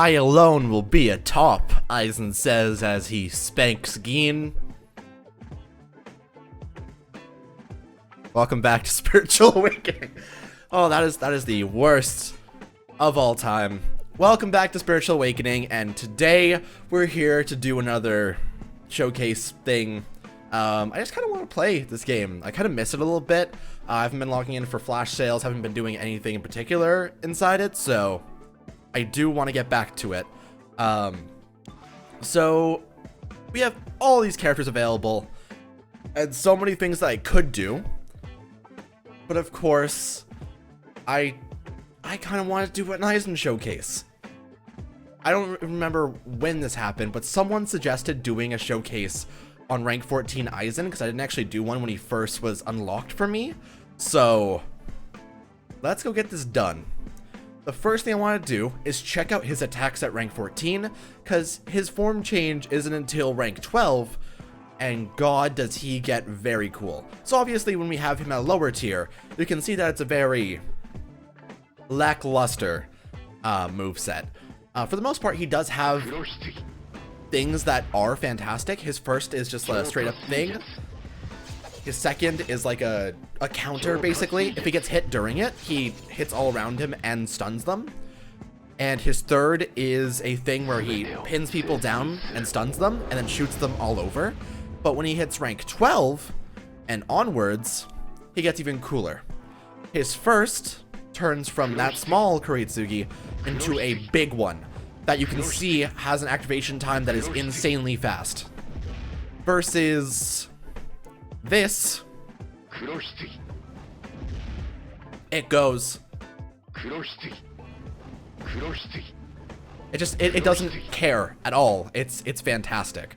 I alone will be at top, AIZEN says as he spanks Geen. Welcome back to Spiritual Awakening. Oh, that is the worst of all time. Welcome back to Spiritual Awakening, and today we're here to do another showcase thing. I just kind of want to play this game. I kind of miss it a little bit. I haven't been logging in for flash sales, haven't been doing anything in particular inside it, so I do want to get back to it. So we have all these characters available and so many things that I could do, but of course I kind of want to do an AIZEN showcase. I don't remember when this happened, but someone suggested doing a showcase on rank 14 AIZEN because I didn't actually do one when he first was unlocked for me. So let's go get this done. The first thing I want to do is check out his attacks at rank 14, because his form change isn't until rank 12, and god does he get very cool. So obviously when we have him at a lower tier, you can see that it's a very lackluster moveset. For the most part, he does have things that are fantastic. His first is just a straight up thing. His second is like a counter, basically. If he gets hit during it, he hits all around him and stuns them. And his third is a thing where he pins people down and stuns them and then shoots them all over. But when he hits rank 12 and onwards, he gets even cooler. His first turns from that small Kuretsugi into a big one that you can see has an activation time that is insanely fast. Versus this, it goes. It doesn't care at all. It's fantastic.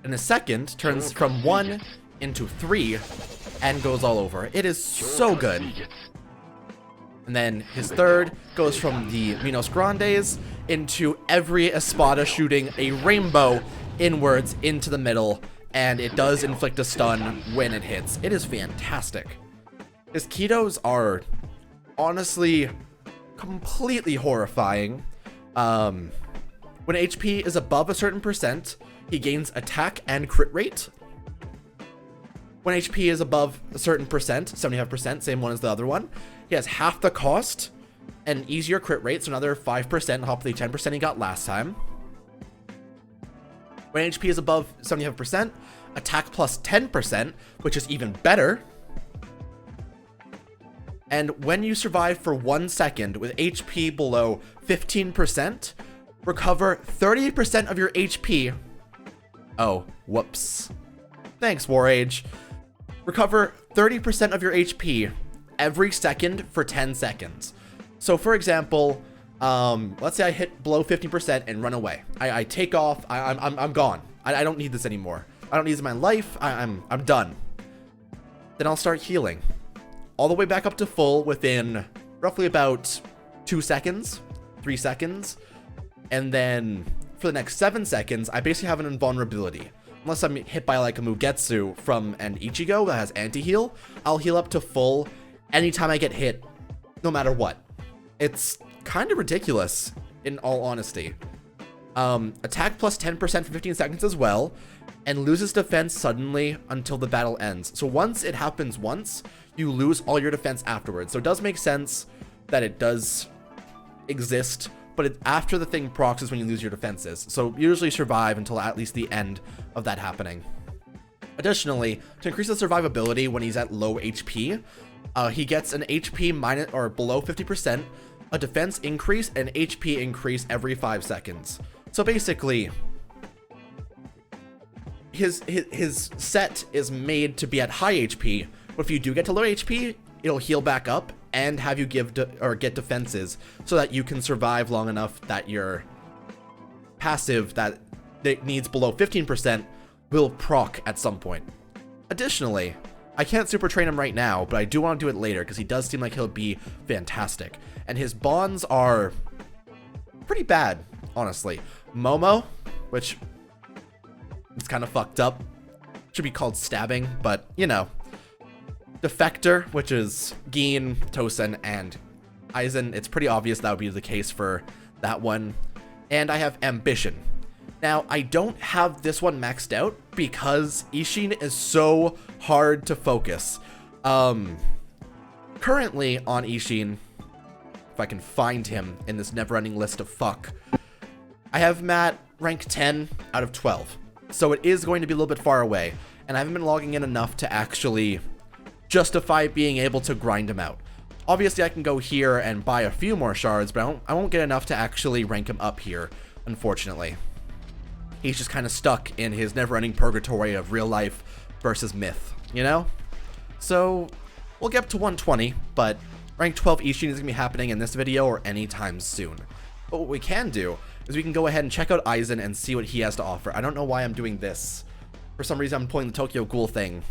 And the second turns from 1 into 3 and goes all over. It is so good. And then his third goes from the Minos Grandes into every Espada shooting a rainbow inwards into the middle, and it does inflict a stun when it hits. It is fantastic. His Kitos are honestly completely horrifying. When HP is above a certain percent, he gains attack and crit rate. When HP is above a certain percent, 75%, same one as the other one, he has half the cost and easier crit rate, so another 5% on top of the 10% he got last time. When HP is above 75%, attack plus 10%, which is even better. And when you survive for 1 second with HP below 15%, recover 30% of your HP. Oh, whoops. Thanks, Warage. Recover 30% of your HP every second for 10 seconds. So for example, let's say I hit below 50% and run away. I take off, I'm gone. I don't need this anymore. I don't need this in my life, I'm done. Then I'll start healing. All the way back up to full within roughly about 2 seconds, 3 seconds. And then for the next 7 seconds, I basically have an invulnerability. Unless I'm hit by like a Mugetsu from an Ichigo that has anti-heal, I'll heal up to full anytime I get hit, no matter what. It's kind of ridiculous, in all honesty. Attack plus 10% for 15 seconds as well, and loses defense suddenly until the battle ends. So once it happens once, you lose all your defense afterwards. So it does make sense that it does exist, but after the thing procs is when you lose your defenses. So usually survive until at least the end of that happening. Additionally, to increase the survivability when he's at low HP, he gets an HP minus or below 50%, a defense increase, and HP increase every 5 seconds. So basically, his set is made to be at high HP, but if you do get to low HP, it'll heal back up and have you get defenses so that you can survive long enough that your passive that needs below 15% will proc at some point. Additionally, I can't super train him right now, but I do want to do it later because he does seem like he'll be fantastic. And his bonds are pretty bad, honestly. Momo, which is kind of fucked up. Should be called stabbing, but you know. Defector, which is Geen, Tosen, and AIZEN. It's pretty obvious that would be the case for that one. and I have Ambition. Now, I don't have this one maxed out because Ishin is so hard to focus. Currently on Ishin, if I can find him in this never-ending list of fuck, I have him at rank 10 out of 12. So it is going to be a little bit far away, and I haven't been logging in enough to actually justify being able to grind him out. Obviously, I can go here and buy a few more shards, but I won't get enough to actually rank him up here, unfortunately. He's just kind of stuck in his never-ending purgatory of real life versus myth, you know? So, we'll get up to 120, but rank 12 Ishin isn't going to be happening in this video or anytime soon. But what we can do is we can go ahead and check out AIZEN and see what he has to offer. I don't know why I'm doing this. For some reason, I'm pulling the Tokyo Ghoul thing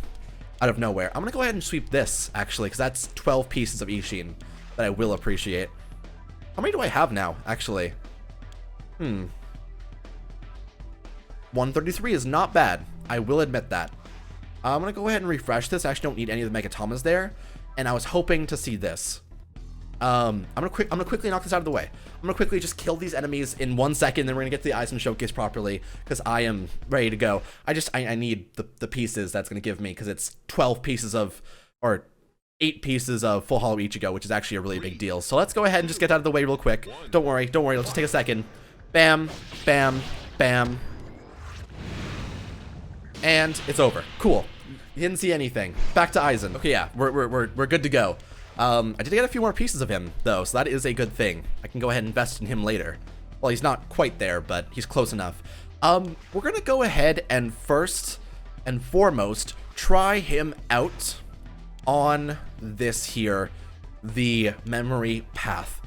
out of nowhere. I'm going to go ahead and sweep this, actually, because that's 12 pieces of Ishin that I will appreciate. How many do I have now, actually? 133 is not bad. I will admit that. I'm going to go ahead and refresh this. I actually don't need any of the Megatomas there. And I was hoping to see this. I'm gonna quickly knock this out of the way. I'm gonna quickly just kill these enemies in 1 second, then we're gonna get to the AIZEN showcase properly, because I am ready to go. I need the pieces that's gonna give me, because it's 12 pieces of, or 8 pieces of full hollow Ichigo, which is actually a really big deal. So let's go ahead and just get out of the way real quick. Don't worry, it'll just take a second. Bam, bam, bam. And it's over. Cool. You didn't see anything. Back to AIZEN. Okay, yeah, we're good to go. I did get a few more pieces of him, though, so that is a good thing. I can go ahead and invest in him later. Well, he's not quite there, but he's close enough. We're gonna go ahead and first and foremost try him out on this here, the memory path.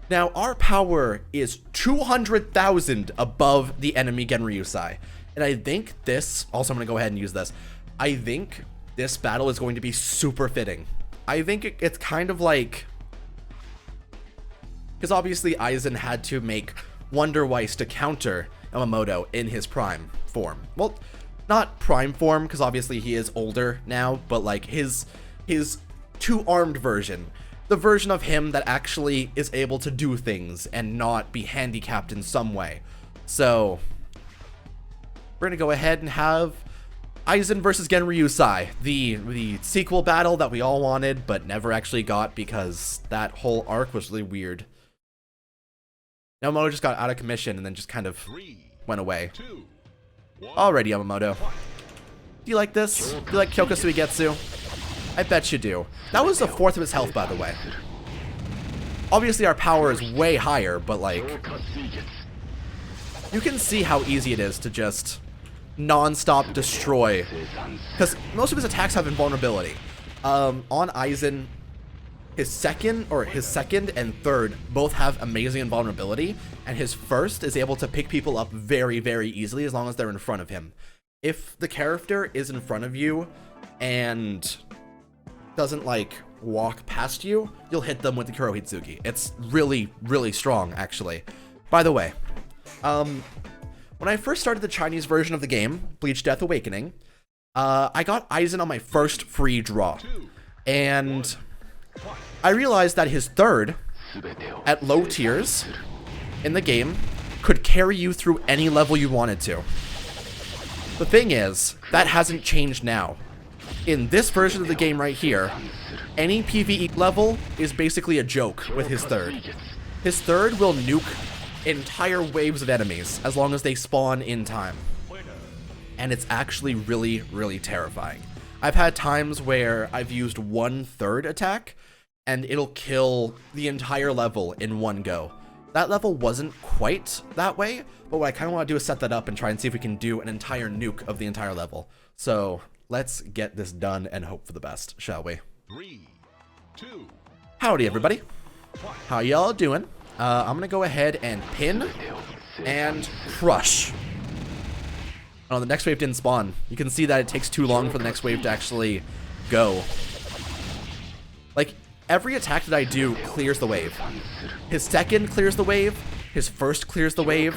Now, our power is 200,000 above the enemy Genryusai. And I think this, also I'm gonna go ahead and use this. I think this battle is going to be super fitting. I think it's kind of like, because obviously AIZEN had to make Wonder Weiss to counter Yamamoto in his prime form. Well, not prime form, because obviously he is older now, but like his two-armed version. The version of him that actually is able to do things and not be handicapped in some way. So, we're going to go ahead and have AIZEN versus Genryusai, the sequel battle that we all wanted but never actually got because that whole arc was really weird. Yamamoto just got out of commission and then just kind of went away. Alrighty, Yamamoto. Do you like this? Do you like Kyoko Suigetsu? I bet you do. That was a fourth of his health, by the way. Obviously, our power is way higher, but like, you can see how easy it is to just non-stop destroy, because most of his attacks have invulnerability. On AIZEN, his second and third both have amazing invulnerability, and his first is able to pick people up very, very easily as long as they're in front of him. If the character is in front of you and doesn't like walk past you, you'll hit them with the Kurohitsuki. It's really, really strong, actually. By the way, when I first started the Chinese version of the game, Bleach Death Awakening, I got AIZEN on my first free draw. And I realized that his third, at low tiers in the game, could carry you through any level you wanted to. The thing is, that hasn't changed now. In this version of the game right here, any PvE level is basically a joke with his third. His third will nuke entire waves of enemies as long as they spawn in time. And it's actually really, really terrifying. I've had times where I've used 1/3 attack and it'll kill the entire level in one go. That level wasn't quite that way, but what I kind of want to do is set that up and try and see if we can do an entire nuke of the entire level. So let's get this done and hope for the best, shall we? 3, 2, howdy everybody. How y'all doing? I'm gonna go ahead and pin and crush. Oh, the next wave didn't spawn. You can see that it takes too long for the next wave to actually go. Like, every attack that I do clears the wave. His second clears the wave. His first clears the wave.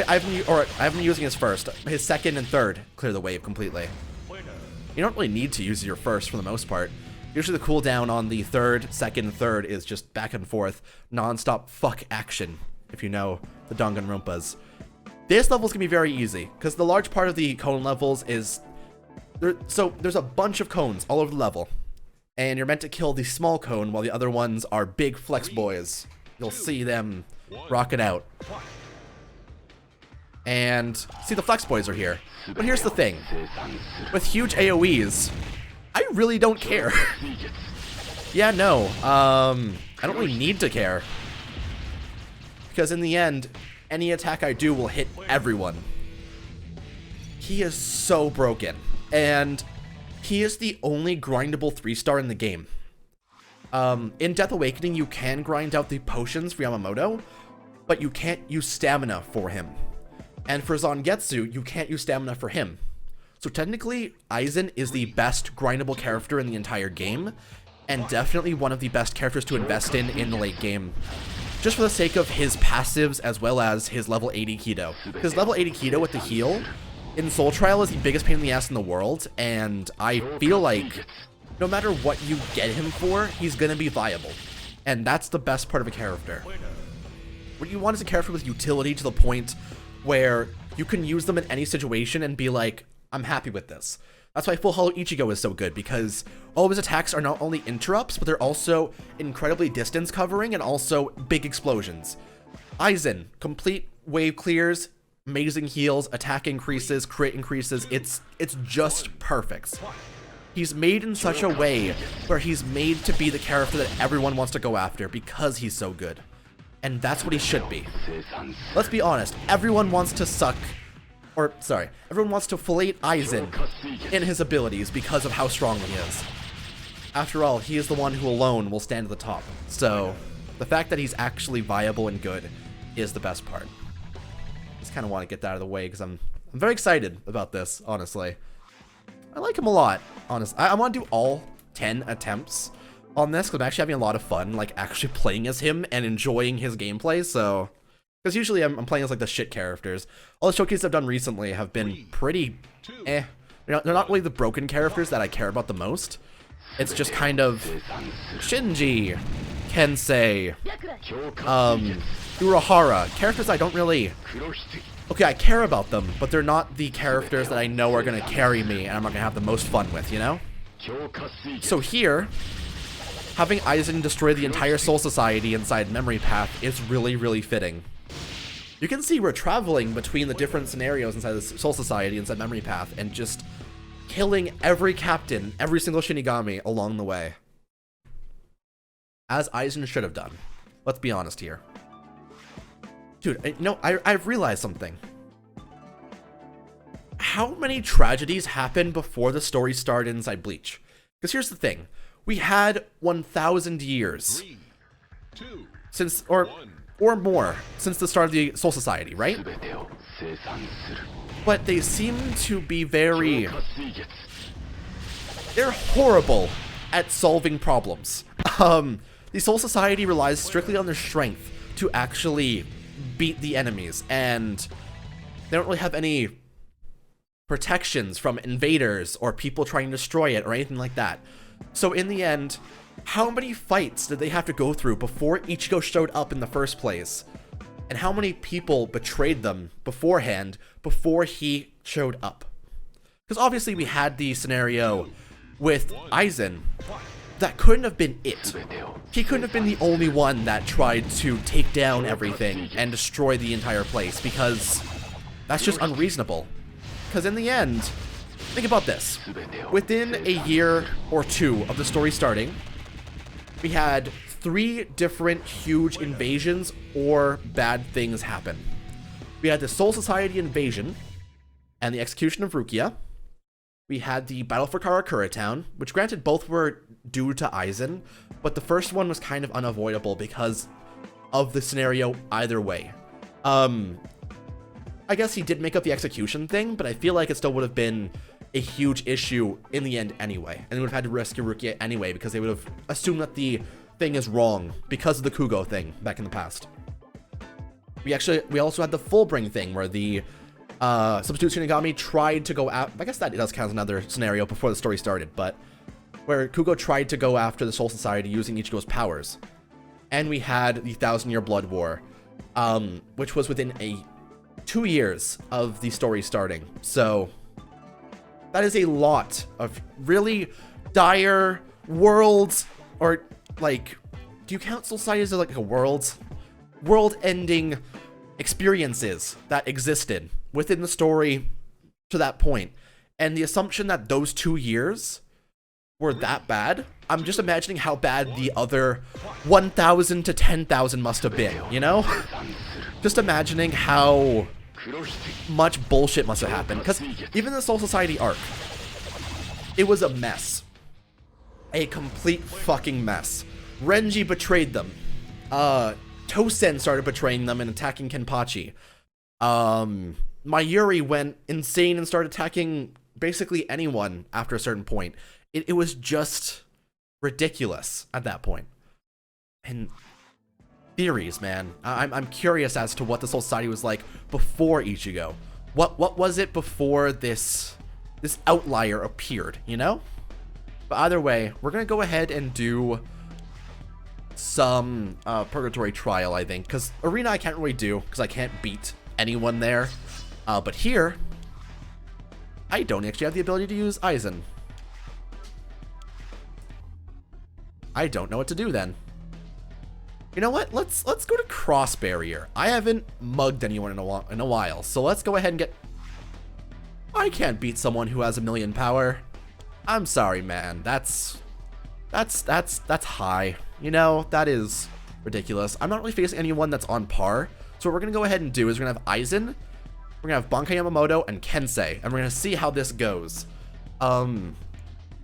I've been using his first. His second and third clear the wave completely. You don't really need to use your first for the most part. Usually the cooldown on the third, second, and third is just back and forth, non-stop fuck action if you know the Danganronpas. This level's gonna be very easy, because the large part of the cone levels is... there's a bunch of cones all over the level, and you're meant to kill the small cone while the other ones are big flex boys. You'll see them rock it out. And see, the flex boys are here. But here's the thing. With huge AoEs, I really don't care. Yeah, no. I don't really need to care. Because in the end, any attack I do will hit everyone. He is so broken. And he is the only grindable 3-star in the game. In Death Awakening, you can grind out the potions for Yamamoto, but you can't use stamina for him. And for Zangetsu, you can't use stamina for him. So technically, AIZEN is the best grindable character in the entire game, and definitely one of the best characters to invest in the late game. Just for the sake of his passives as well as his level 80 Kido. Because level 80 Kido with the heal in Soul Trial is the biggest pain in the ass in the world, and I feel like no matter what you get him for, he's gonna be viable. And that's the best part of a character. What you want is a character with utility to the point where you can use them in any situation and be like, I'm happy with this. That's why Full Hollow Ichigo is so good, because all of his attacks are not only interrupts, but they're also incredibly distance covering and also big explosions. AIZEN, complete wave clears, amazing heals, attack increases, crit increases, it's just perfect. He's made in such a way where he's made to be the character that everyone wants to go after because he's so good. And that's what he should be. Let's be honest, everyone wants to everyone wants to fillet AIZEN in his abilities because of how strong he is. After all, he is the one who alone will stand at the top. So, the fact that he's actually viable and good is the best part. Just kind of want to get that out of the way because I'm very excited about this, honestly. I like him a lot, honestly. I want to do all 10 attempts on this because I'm actually having a lot of fun, like, actually playing as him and enjoying his gameplay, so... Because usually I'm playing as, like, the shit characters. All the showcases I've done recently have been pretty eh. They're not really the broken characters that I care about the most. It's just kind of Shinji, Kensei, Urahara, characters I don't really... Okay, I care about them, but they're not the characters that I know are going to carry me and I'm not going to have the most fun with, you know? So here, having AIZEN destroy the entire Soul Society inside Memory Path is really, really fitting. You can see we're traveling between the different scenarios inside the Soul Society, inside Memory Path, and just killing every captain, every single Shinigami along the way. As AIZEN should have done. Let's be honest here. Dude, I've realized something. How many tragedies happened before the story started inside Bleach? Because here's the thing. We had 1,000 years 3, 2, since, or more, since the start of the Soul Society, right? But they seem to be very... They're horrible at solving problems. The Soul Society relies strictly on their strength to actually beat the enemies, and they don't really have any protections from invaders or people trying to destroy it or anything like that. So in the end, how many fights did they have to go through before Ichigo showed up in the first place? And how many people betrayed them beforehand before he showed up? Because obviously we had the scenario with AIZEN. That couldn't have been it. He couldn't have been the only one that tried to take down everything and destroy the entire place, because that's just unreasonable. Because in the end, think about this. Within a year or two of the story starting, we had 3 different huge invasions or bad things happen. We had the Soul Society invasion and the execution of Rukia. We had the Battle for Karakura Town, which granted both were due to AIZEN, but the first one was kind of unavoidable because of the scenario either way. I guess he did make up the execution thing, but I feel like it still would have been a huge issue in the end anyway. And they would have had to rescue Rukia anyway because they would have assumed that the thing is wrong because of the Kugo thing back in the past. We also had the Fullbring thing where the Substitute Shinigami tried to go out. I guess that does count as another scenario before the story started, but where Kugo tried to go after the Soul Society using Ichigo's powers. And we had the 1,000-Year Blood War, which was within 2 years of the story starting. So that is a lot of really dire worlds, or like, do you count Soul Society as like a world-ending experiences that existed within the story to that point? And the assumption that those 2 years were that bad, I'm just imagining how bad the other 1,000 to 10,000 must have been, you know? Just imagining how much bullshit must have happened. Because even the Soul Society arc, it was a mess. A complete fucking mess. Renji betrayed them. Tosen started betraying them and attacking Kenpachi. Mayuri went insane and started attacking basically anyone after a certain point. It was just ridiculous at that point. And theories, man. I'm curious as to what the Soul Society was like before Ichigo. What was it before this outlier appeared, you know? But either way, we're gonna go ahead and do some Purgatory Trial, I think, because Arena I can't really do because I can't beat anyone there. But here, I don't actually have the ability to use AIZEN. I don't know what to do then. You know what? Let's go to Cross Barrier. I haven't mugged anyone in a while, so let's go ahead and get. I can't beat someone who has 1,000,000 power. I'm sorry, man. That's high. You know, that is ridiculous. I'm not really facing anyone that's on par. So what we're gonna go ahead and do is we're gonna have AIZEN, we're gonna have Bankai Yamamoto and Kensei, and we're gonna see how this goes.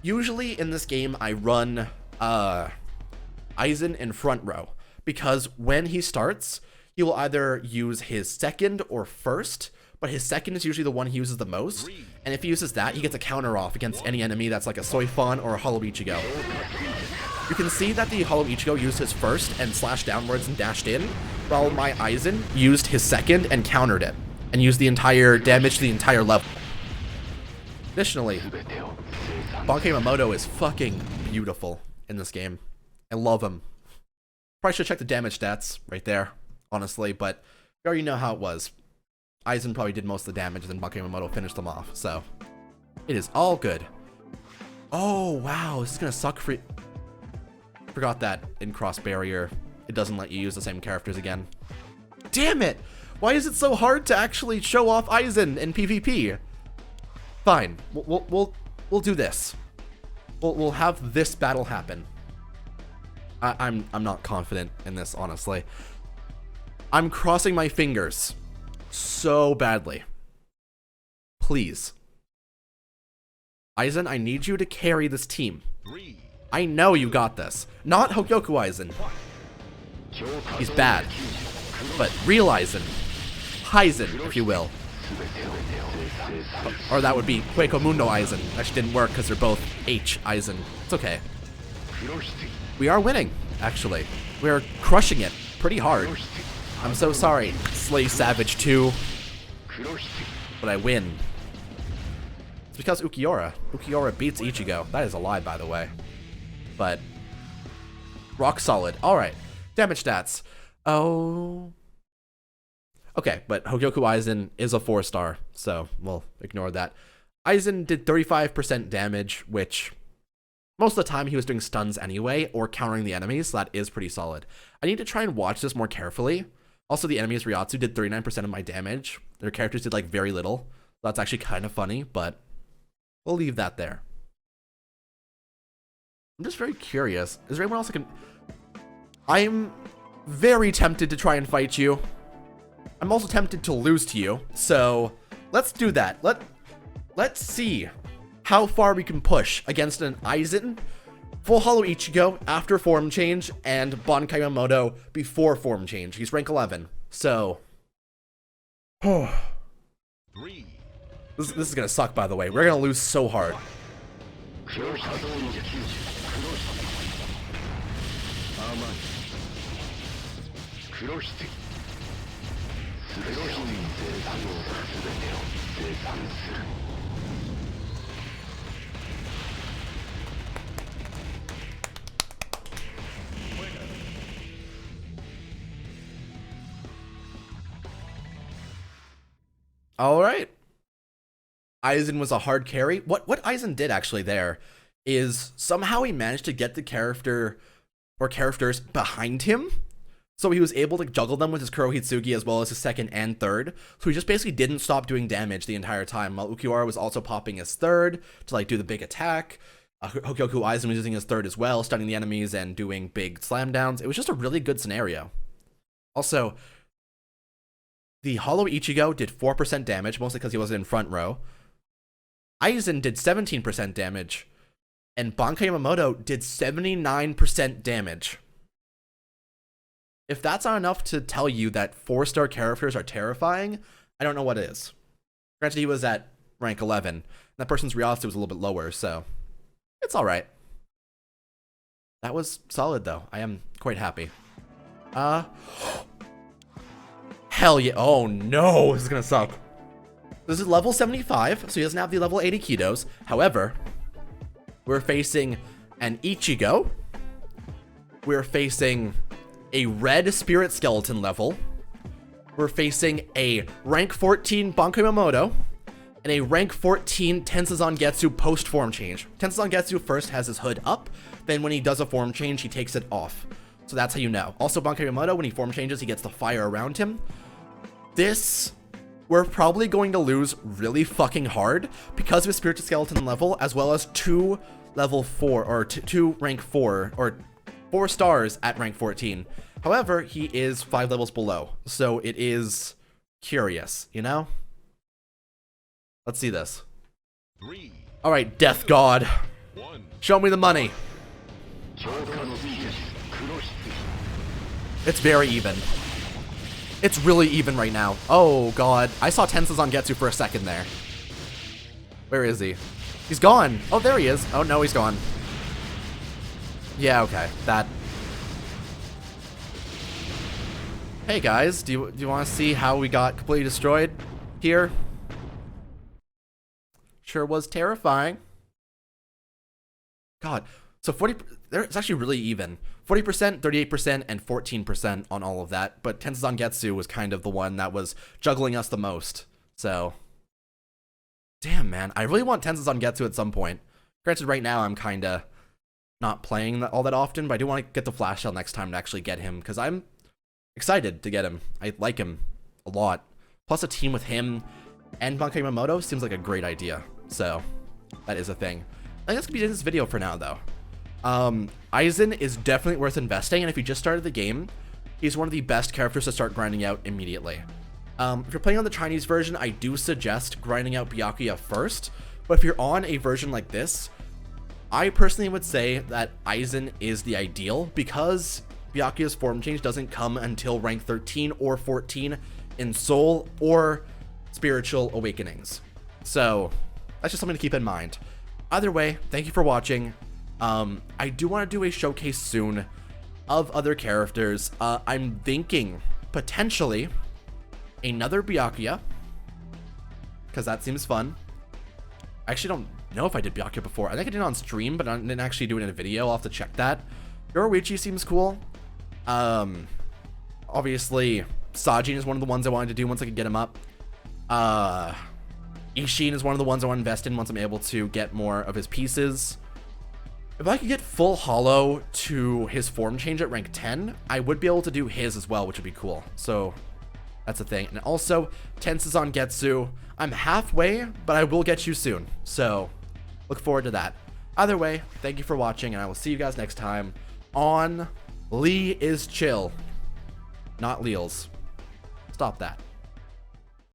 Usually in this game I run AIZEN in front row, because when he starts, he will either use his second or first, but his second is usually the one he uses the most, and if he uses that, he gets a counter off against any enemy that's like a Soifon or a Hollow Ichigo. You can see that the Hollow Ichigo used his first and slashed downwards and dashed in, while my AIZEN used his second and countered it, and used the entire damage to the entire level. Additionally, Bankai Yamamoto is fucking beautiful in this game. I love him. Probably should check the damage stats right there, honestly, but you already know how it was. AIZEN probably did most of the damage, and then Bankai Yamamoto finished them off, so it is all good. Oh, wow, this is gonna suck for... Forgot that in Cross Barrier, it doesn't let you use the same characters again. Damn it! Why is it so hard to actually show off AIZEN in PvP? Fine, we'll do this. We'll have this battle happen. I'm not confident in this, honestly. I'm crossing my fingers so badly. Please. AIZEN, I need you to carry this team. I know you got this. Not Hokyoku AIZEN. He's bad. But real AIZEN. AIZEN, if you will. Or that would be Hueco Mundo AIZEN. Actually didn't work because they're both H AIZEN. It's okay. We are winning, actually. We are crushing it pretty hard. I'm so sorry, Slay Savage 2. But I win. It's because Ukiura beats Ichigo. That is a lie, by the way. But rock solid. Alright. Damage stats. Oh. Okay, but Hokyoku AIZEN is a 4-star, so we'll ignore that. AIZEN did 35% damage, which most of the time he was doing stuns anyway, or countering the enemies, so that is pretty solid. I need to try and watch this more carefully. Also, the enemies Ryatsu did 39% of my damage. Their characters did like very little. That's actually kind of funny, but we'll leave that there. I'm just very curious. Is there anyone else I can... I'm very tempted to try and fight you. I'm also tempted to lose to you, so let's do that. Let's see how far we can push against an AIZEN, Full Hollow Ichigo after form change, and Bankai Yamamoto before form change. He's rank 11, so... this is gonna suck, by the way. We're gonna lose so hard. All right. AIZEN was a hard carry. What AIZEN did actually there is somehow he managed to get the character or characters behind him. So he was able to juggle them with his Kurohitsugi as well as his second and third. So he just basically didn't stop doing damage the entire time, while Ukiwara was also popping his third to like do the big attack. Hokyoku AIZEN was using his third as well, stunning the enemies and doing big slam downs. It was just a really good scenario. Also, the Hollow Ichigo did 4% damage, mostly because he wasn't in front row. AIZEN did 17% damage, and Bankai Yamamoto did 79% damage. If that's not enough to tell you that 4-star characters are terrifying, I don't know what is. Granted, he was at rank 11. That person's reality was a little bit lower, so it's all right. That was solid, though. I am quite happy. Hell yeah. Oh, no. This is going to suck. This is level 75, so he doesn't have the level 80 Kidos. However, we're facing an Ichigo. We're facing a red Spirit Skeleton level. We're facing a rank 14 Bankai Yamamoto and a rank 14 Tensazan Getsu post form change. Tensazan Getsu first has his hood up, then when he does a form change, he takes it off. So that's how you know. Also, Bankai Yamamoto, when he form changes, he gets the fire around him. This, we're probably going to lose really fucking hard because of his Spirit Skeleton level, as well as 2 level 4, or 2 rank 4, or 4 stars at rank 14. However, he is 5 levels below, so it is curious, you know? Let's see this. 3, All right, Death God, 1. show me the money. It's very even. It's really even right now. Oh god, I saw Tensazan Getsu for a second there. Where is he? He's gone. Oh, there he is. Oh no, he's gone. Yeah, okay. That. Hey guys, do you want to see how we got completely destroyed here? Sure was terrifying. God, so 40. It's actually really even. 40%, 38%, and 14% on all of that. But Tensazan Getsu was kind of the one that was juggling us the most. So, damn man, I really want Tensazan Getsu at some point. Granted, right now I'm kind of not playing all that often, but I do want to get the flash sale next time to actually get him, because I'm excited to get him. I like him a lot. Plus a team with him and Bankai Yamamoto seems like a great idea. So that is a thing. I think that's gonna be this video for now though. AIZEN is definitely worth investing, and if you just started the game, he's one of the best characters to start grinding out immediately. If you're playing on the Chinese version, I do suggest grinding out Byakuya first, but if you're on a version like this, I personally would say that AIZEN is the ideal, because Byakuya's form change doesn't come until rank 13 or 14 in Soul or Spiritual Awakenings. So that's just something to keep in mind. Either way, thank you for watching. I do want to do a showcase soon of other characters. I'm thinking potentially another Byakuya, because that seems fun. I actually don't know if I did Byakuya before. I think I did it on stream, but I didn't actually do it in a video. I'll have to check that. Yoruichi seems cool. Obviously, Sajin is one of the ones I wanted to do once I could get him up. Ishin is one of the ones I want to invest in once I'm able to get more of his pieces. If I could get full hollow to his form change at rank 10, I would be able to do his as well, which would be cool. So that's a thing. And also, Tensazan Getsu. I'm halfway, but I will get you soon. So look forward to that. Either way, thank you for watching, and I will see you guys next time on LeaIsChill. Not Leals. Stop that.